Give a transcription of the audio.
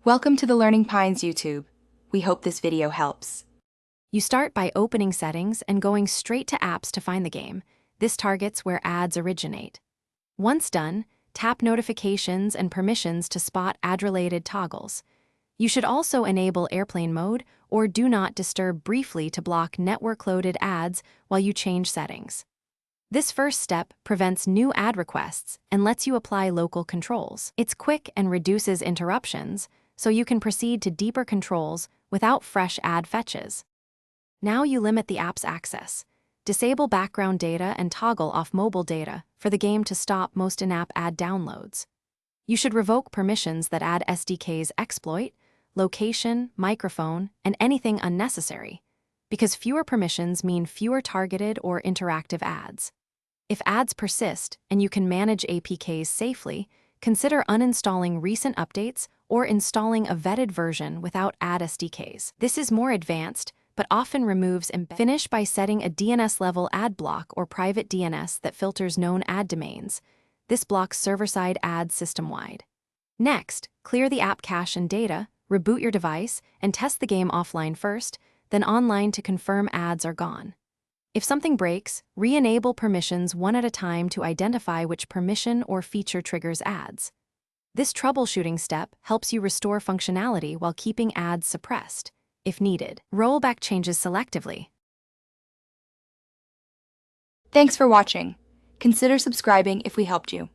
Welcome to the Learning Pines YouTube. We hope this video helps. You start by opening Settings and going straight to Apps to find the game. This targets where ads originate. Once done, tap Notifications and Permissions to spot ad-related toggles. You should also enable Airplane Mode or Do Not Disturb briefly to block network-loaded ads while you change settings. This first step prevents new ad requests and lets you apply local controls. It's quick and reduces interruptions, so you can proceed to deeper controls without fresh ad fetches. Now you limit the app's access. Disable background data and toggle off mobile data for the game to stop most in-app ad downloads. You should revoke permissions that ad SDKs exploit, location, microphone, and anything unnecessary, because fewer permissions mean fewer targeted or interactive ads. If ads persist and you can manage APKs safely, consider uninstalling recent updates or installing a vetted version without ad SDKs. This is more advanced, but often removes Finish by setting a DNS-level ad block or private DNS that filters known ad domains. This blocks server-side ads system-wide. Next, clear the app cache and data, reboot your device, and test the game offline first, then online to confirm ads are gone. If something breaks, re-enable permissions one at a time to identify which permission or feature triggers ads. This troubleshooting step helps you restore functionality while keeping ads suppressed, if needed. Roll back changes selectively. Thanks for watching. Consider subscribing if we helped you.